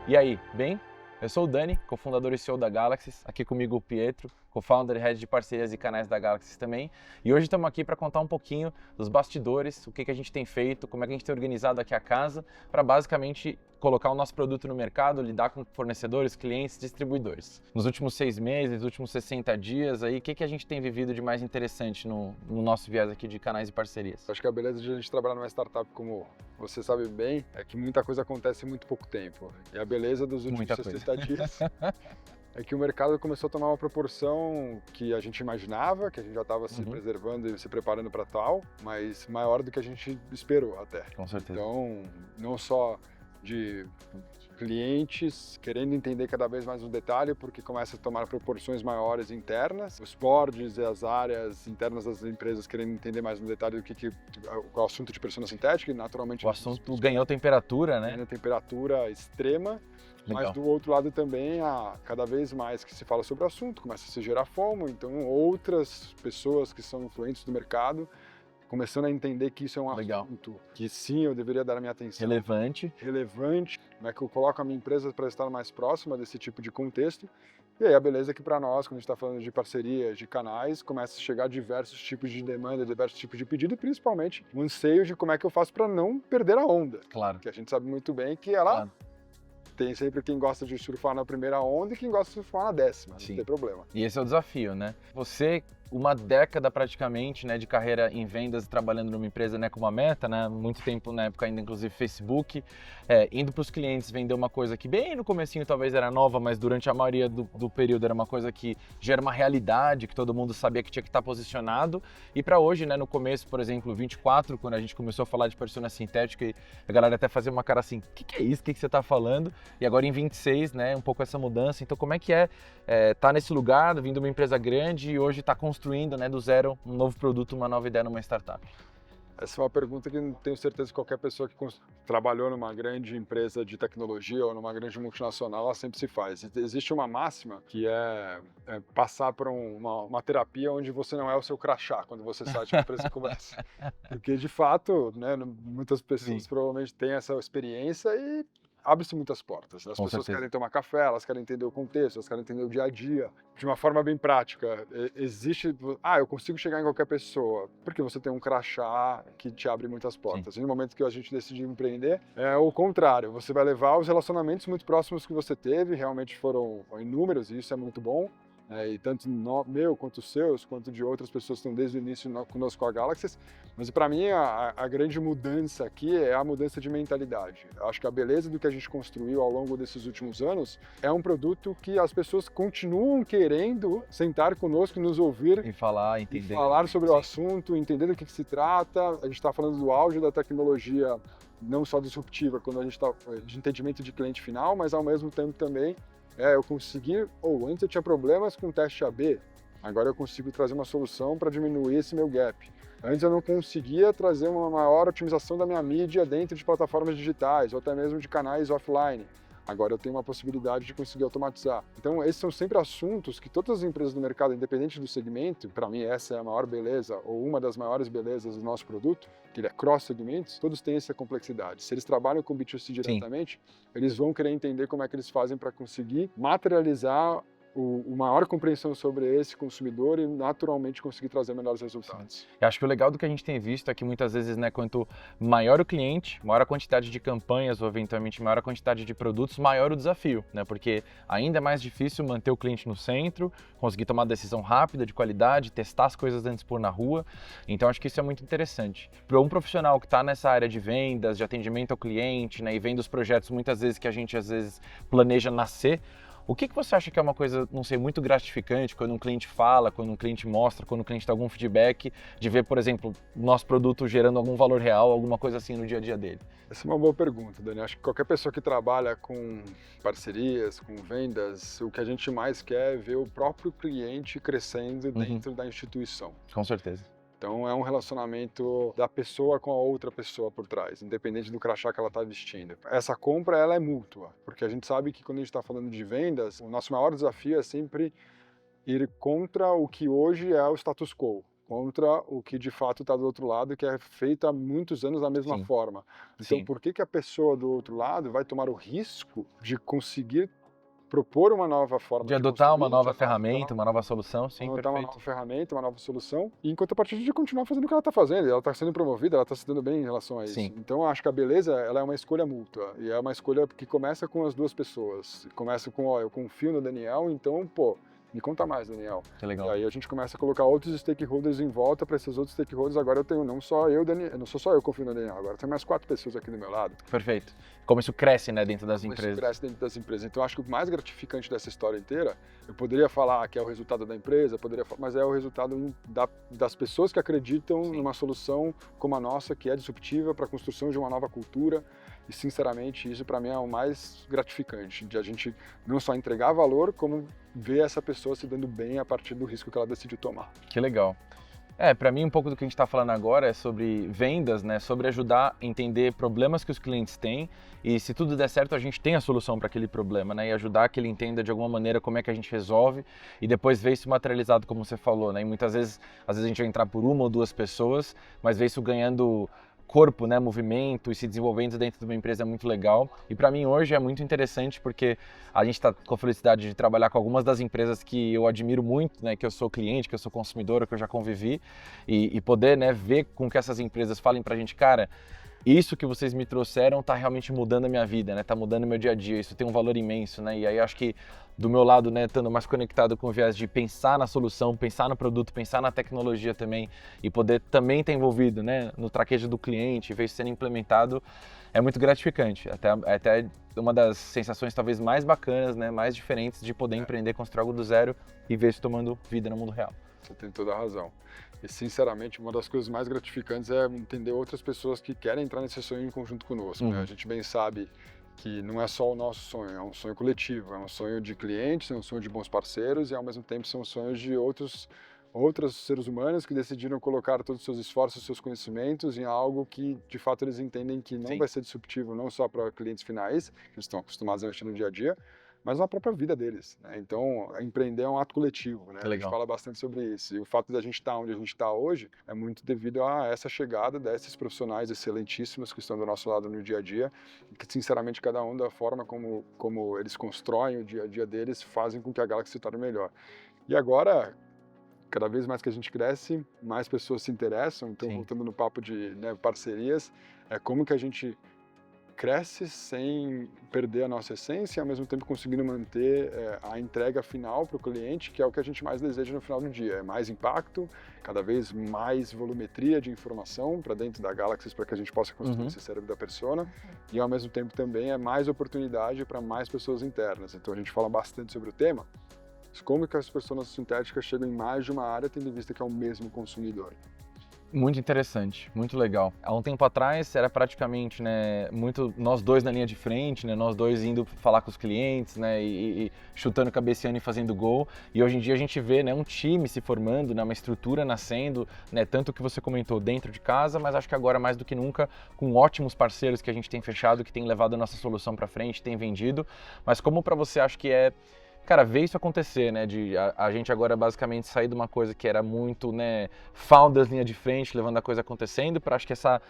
E aí, bem? Eu sou o Dani, cofundador e CEO da Galaxy, aqui comigo o Pietro, co-founder e head de parcerias e canais da Galaxy também. E hoje estamos aqui para contar um pouquinho dos bastidores, o que a gente tem feito, como é que a gente tem organizado aqui a casa, para basicamente colocar o nosso produto no mercado, lidar com fornecedores, clientes, distribuidores. Nos últimos 6 meses, nos últimos 60 dias, aí, o que a gente tem vivido de mais interessante no nosso viés aqui de canais e parcerias? Acho que a beleza de a gente trabalhar numa startup, como você sabe bem, é que muita coisa acontece em muito pouco tempo. E a beleza dos últimos Muita 60 dias é que o mercado começou a tomar uma proporção que a gente imaginava, que a gente já estava se preservando e se preparando para tal, mas maior do que a gente esperou até. Com certeza. Então, não só de clientes querendo entender cada vez mais no detalhe, porque começa a tomar proporções maiores internas, os boards e as áreas internas das empresas querendo entender mais no detalhe do que o assunto de persona sintética, e naturalmente O assunto ganhou temperatura, né? ganha temperatura extrema. Legal. Mas do outro lado também, cada vez mais que se fala sobre o assunto, começa a se gerar FOMO, então outras pessoas que são influentes do mercado começando a entender que isso é um Legal. assunto que sim, eu deveria dar a minha atenção. Relevante. Como é que eu coloco a minha empresa para estar mais próxima desse tipo de contexto. E aí a beleza é que para nós, quando a gente está falando de parcerias, de canais, começa a chegar diversos tipos de demanda, diversos tipos de pedido, e principalmente um anseio de como é que eu faço para não perder a onda. Claro. Que a gente sabe muito bem que ela tem sempre quem gosta de surfar na primeira onda e quem gosta de surfar na 10ª, Sim. não tem problema. E esse é o desafio, né? Você, uma década praticamente, né, de carreira em vendas, trabalhando numa empresa, né, com uma meta, né, muito tempo na época ainda, inclusive Facebook, indo para os clientes vender uma coisa que bem no comecinho talvez era nova, mas durante a maioria do período era uma coisa que já era uma realidade, que todo mundo sabia que tinha que estar posicionado. E para hoje, né, no começo, por exemplo, 24, quando a gente começou a falar de persona sintética, e a galera até fazia uma cara assim, o que é isso? O que você está falando? E agora em 26, né, um pouco essa mudança. Então como é que tá nesse lugar, vindo de uma empresa grande e hoje está construindo, né, do zero um novo produto, uma nova ideia numa startup? Essa é uma pergunta que não tenho certeza que qualquer pessoa que trabalhou numa grande empresa de tecnologia ou numa grande multinacional, ela sempre se faz. Existe uma máxima que é passar por uma terapia onde você não é o seu crachá quando você sai de uma empresa e começa. Porque, de fato, né, muitas pessoas provavelmente têm essa experiência e abre-se muitas portas. As Com pessoas certeza. querem tomar café, elas querem entender o contexto, elas querem entender o dia a dia. De uma forma bem prática, existe... eu consigo chegar em qualquer pessoa, porque você tem um crachá que te abre muitas portas. E no momento que a gente decidiu empreender, é o contrário. Você vai levar os relacionamentos muito próximos que você teve, realmente foram inúmeros, e isso é muito bom. E tanto meu, quanto os seus, quanto de outras pessoas que estão desde o início conosco com a Galaxy. Mas para mim a grande mudança aqui é a mudança de mentalidade. Eu acho que a beleza do que a gente construiu ao longo desses últimos anos é um produto que as pessoas continuam querendo sentar conosco e nos ouvir E falar, entender. e falar sobre o assunto, entender do que se trata. A gente está falando do auge da tecnologia, não só disruptiva, quando a gente está de entendimento de cliente final, mas ao mesmo tempo também eu consegui, antes eu tinha problemas com o teste AB, agora eu consigo trazer uma solução para diminuir esse meu gap. Antes eu não conseguia trazer uma maior otimização da minha mídia dentro de plataformas digitais, ou até mesmo de canais offline. Agora eu tenho uma possibilidade de conseguir automatizar. Então esses são sempre assuntos que todas as empresas do mercado, independente do segmento, para mim essa é a maior beleza, ou uma das maiores belezas do nosso produto, que ele é cross-segmentos, todos têm essa complexidade. Se eles trabalham com B2C diretamente, eles vão querer entender como é que eles fazem para conseguir materializar o maior compreensão sobre esse consumidor e naturalmente conseguir trazer melhores resultados. Eu acho que o legal do que a gente tem visto é que muitas vezes, né, quanto maior o cliente, maior a quantidade de campanhas ou eventualmente maior a quantidade de produtos, maior o desafio, né? Porque ainda é mais difícil manter o cliente no centro, conseguir tomar decisão rápida, de qualidade, testar as coisas antes de pôr na rua. Então acho que isso é muito interessante. Para um profissional que está nessa área de vendas, de atendimento ao cliente, né, e vendo os projetos muitas vezes que a gente às vezes planeja nascer, o que você acha que é uma coisa, não sei, muito gratificante quando um cliente fala, quando um cliente mostra, quando um cliente dá algum feedback, de ver, por exemplo, o nosso produto gerando algum valor real, alguma coisa assim no dia a dia dele? Essa é uma boa pergunta, Dani. Acho que qualquer pessoa que trabalha com parcerias, com vendas, o que a gente mais quer é ver o próprio cliente crescendo dentro da instituição. Com certeza. Então é um relacionamento da pessoa com a outra pessoa por trás, independente do crachá que ela está vestindo. Essa compra ela é mútua, porque a gente sabe que quando a gente está falando de vendas, o nosso maior desafio é sempre ir contra o que hoje é o status quo. contra o que de fato está do outro lado, que é feito há muitos anos da mesma Sim, forma. Então, sim. por que que a pessoa do outro lado vai tomar o risco de conseguir propor uma nova forma De de adotar uma construir, de nova adotar ferramenta, uma nova solução, sim, montar uma nova perfeito. ferramenta, uma nova solução, e em contrapartida de continuar fazendo o que ela está fazendo, e ela está sendo promovida, ela está se dando bem em relação a isso. Sim, Então, eu acho que a beleza, ela é uma escolha mútua, e é uma escolha que começa com as duas pessoas. Começa com, ó, eu confio no Daniel, então, pô, me conta mais, Daniel. que E legal. aí a gente começa a colocar outros stakeholders em volta para esses outros stakeholders. Agora eu tenho não só eu, Daniel, não sou só eu que confio no Daniel, agora tem mais 4 pessoas aqui do meu lado. Perfeito. Como isso cresce, né, dentro das Como isso empresas. cresce dentro das empresas. Então, eu acho que o mais gratificante dessa história inteira, eu poderia falar que é o resultado da empresa, mas é o resultado das pessoas que acreditam Sim. numa solução como a nossa, que é disruptiva para a construção de uma nova cultura. E, sinceramente, isso para mim é o mais gratificante, de a gente não só entregar valor, como ver essa pessoa se dando bem a partir do risco que ela decidiu tomar. Que legal. Para mim um pouco do que a gente está falando agora é sobre vendas, né? Sobre ajudar a entender problemas que os clientes têm e se tudo der certo a gente tem a solução para aquele problema, né? E ajudar que ele entenda de alguma maneira como é que a gente resolve e depois ver isso materializado como você falou, né? E muitas vezes, às vezes a gente vai entrar por uma ou duas pessoas, mas ver isso ganhando corpo, né, movimento e se desenvolvendo dentro de uma empresa é muito legal. E para mim hoje é muito interessante porque a gente está com a felicidade de trabalhar com algumas das empresas que eu admiro muito, né, que eu sou cliente, que eu sou consumidor, que eu já convivi e poder, né, ver com que essas empresas falem para a gente, cara, isso que vocês me trouxeram está realmente mudando a minha vida, né? Tá mudando o meu dia a dia, isso tem um valor imenso, né? E aí acho que do meu lado, né, estando mais conectado com o viés de pensar na solução, pensar no produto, pensar na tecnologia também e poder também estar envolvido, né, no traquejo do cliente, ver isso sendo implementado, é muito gratificante. Até uma das sensações talvez mais bacanas, né, mais diferentes de poder empreender, construir algo do zero e ver isso tomando vida no mundo real. Você tem toda a razão. E, sinceramente, uma das coisas mais gratificantes é entender outras pessoas que querem entrar nesse sonho em conjunto conosco, né? A Uhum. gente bem sabe que não é só o nosso sonho, é um sonho coletivo, é um sonho de clientes, é um sonho de bons parceiros e, ao mesmo tempo, são sonhos de outros seres humanos que decidiram colocar todos os seus esforços, seus conhecimentos em algo que, de fato, eles entendem que não Sim, vai ser disruptivo não só para clientes finais, que estão acostumados a investir no dia a dia, mas na própria vida deles, né? Então, empreender é um ato coletivo, né? que A gente legal. fala bastante sobre isso. E o fato de a gente estar onde a gente está hoje é muito devido a essa chegada desses profissionais excelentíssimos que estão do nosso lado no dia a dia, e que, sinceramente, cada um da forma como eles constroem o dia a dia deles, fazem com que a Galaxy se torne melhor. E agora, cada vez mais que a gente cresce, mais pessoas se interessam. Então, Sim. voltando no papo de, né, parcerias, é como que a gente cresce sem perder a nossa essência e, ao mesmo tempo, conseguindo manter a entrega final para o cliente, que é o que a gente mais deseja no final do dia. É mais impacto, cada vez mais volumetria de informação para dentro da Galaxy para que a gente possa construir Uhum. esse cérebro da persona e, ao mesmo tempo, também é mais oportunidade para mais pessoas internas. Então, a gente fala bastante sobre o tema, como que as pessoas sintéticas chegam em mais de uma área, tendo em vista que é o mesmo consumidor. Muito interessante, muito legal. Há um tempo atrás era praticamente, né, muito nós dois na linha de frente, né, nós dois indo falar com os clientes, né, e chutando, cabeceando e fazendo gol. E hoje em dia a gente vê, né, um time se formando, né, uma estrutura nascendo, né, tanto que você comentou dentro de casa, mas acho que agora mais do que nunca com ótimos parceiros que a gente tem fechado, que tem levado a nossa solução para frente, tem vendido. Mas como para você acha que é, cara, ver isso acontecer, né? De a gente agora basicamente sair de uma coisa que era muito, né, founders linha de frente, levando a coisa acontecendo, para acho que essa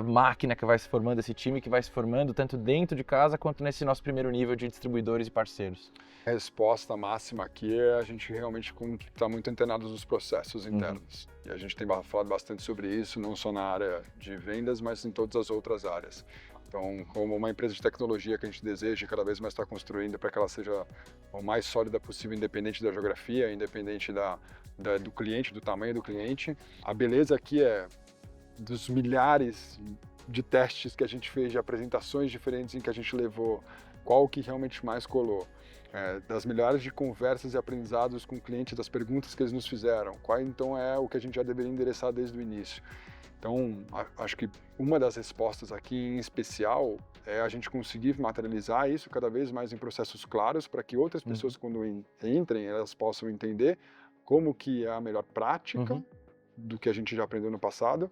máquina que vai se formando, esse time que vai se formando, tanto dentro de casa quanto nesse nosso primeiro nível de distribuidores e parceiros. A resposta máxima aqui é a gente realmente está muito antenado nos processos Uhum. internos. E a gente tem falado bastante sobre isso, não só na área de vendas, mas em todas as outras áreas. Então, como uma empresa de tecnologia que a gente deseja cada vez mais estar construindo para que ela seja o mais sólida possível, independente da geografia, independente do cliente, do tamanho do cliente, a beleza aqui é dos milhares de testes que a gente fez, de apresentações diferentes em que a gente levou, qual que realmente mais colou. Das milhares de conversas e aprendizados com o cliente, das perguntas que eles nos fizeram, qual então é o que a gente já deveria endereçar desde o início. Então, acho que uma das respostas aqui em especial é a gente conseguir materializar isso cada vez mais em processos claros para que outras Uhum. pessoas, quando entrem, elas possam entender como que é a melhor prática Uhum. do que a gente já aprendeu no passado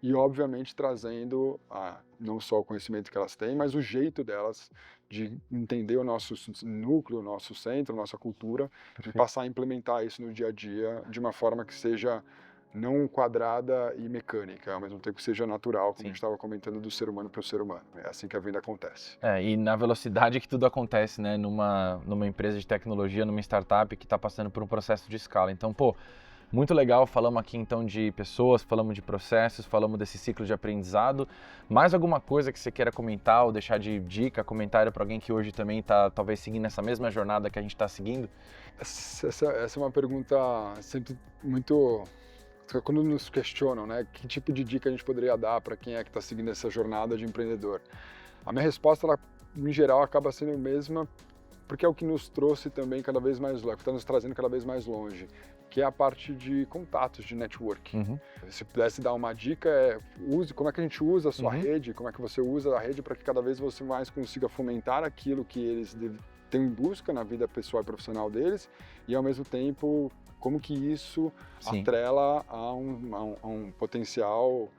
e, obviamente, trazendo não só o conhecimento que elas têm, mas o jeito delas de entender o nosso núcleo, o nosso centro, a nossa cultura e Perfeito. passar a implementar isso no dia a dia de uma forma que seja não quadrada e mecânica, ao mesmo tempo que seja natural, como Sim. a gente estava comentando, do ser humano para o ser humano. É assim que a venda acontece. E na velocidade que tudo acontece, né? Numa empresa de tecnologia, numa startup que está passando por um processo de escala. Então, pô, muito legal, falamos aqui então de pessoas, falamos de processos, falamos desse ciclo de aprendizado. Mais alguma coisa que você queira comentar ou deixar de dica, comentário para alguém que hoje também está talvez seguindo essa mesma jornada que a gente está seguindo? Essa é uma pergunta sempre muito... Quando nos questionam, né, que tipo de dica a gente poderia dar para quem é que está seguindo essa jornada de empreendedor? A minha resposta, ela, em geral, acaba sendo a mesma, porque é o que nos trouxe também cada vez mais longe, que está nos trazendo cada vez mais longe, que é a parte de contatos, de networking. Se pudesse dar uma dica, use como é que a gente usa a sua rede, como é que você usa a rede para que cada vez você mais consiga fomentar aquilo que eles têm em busca na vida pessoal e profissional deles, e ao mesmo tempo como que isso atrela a um potencial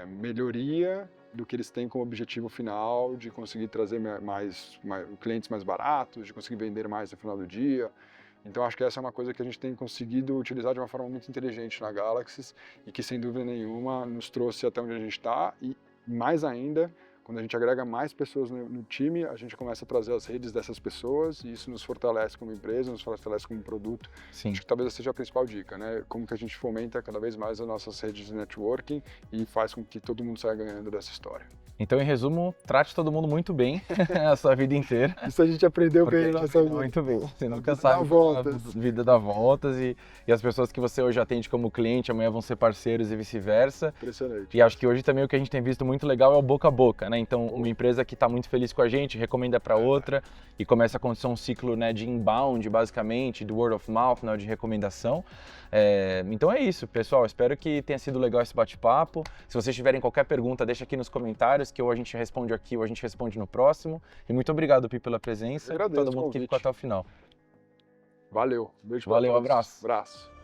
melhoria do que eles têm como objetivo final de conseguir trazer mais clientes mais baratos, de conseguir vender mais no final do dia. Então acho que essa é uma coisa que a gente tem conseguido utilizar de uma forma muito inteligente na Galaxy e que sem dúvida nenhuma nos trouxe até onde a gente está, e mais ainda, quando a gente agrega mais pessoas no time, a gente começa a trazer as redes dessas pessoas e isso nos fortalece como empresa, nos fortalece como produto. Sim. Acho que talvez essa seja a principal dica, né? Como que a gente fomenta cada vez mais as nossas redes de networking e faz com que todo mundo saia ganhando dessa história. Então, em resumo, trate todo mundo muito bem a sua vida inteira. Isso a gente aprendeu bem na nossa vida. Muito bem. Você nunca Dá sabe, voltas. a vida dá voltas e as pessoas que você hoje atende como cliente amanhã vão ser parceiros e vice-versa. Impressionante. E acho que hoje também o que a gente tem visto muito legal é o boca a boca, né? Então, uma empresa que está muito feliz com a gente recomenda para outra e começa a acontecer um ciclo, né, de inbound, basicamente, do word of mouth, né, de recomendação. Então é isso, pessoal. Espero que tenha sido legal esse bate-papo. Se vocês tiverem qualquer pergunta, deixa aqui nos comentários que ou a gente responde aqui ou a gente responde no próximo. E muito obrigado, Pi, pela presença. Eu agradeço Todo mundo que ficou até o final. Valeu. Beijo pra Valeu, todos. abraço. Abraço.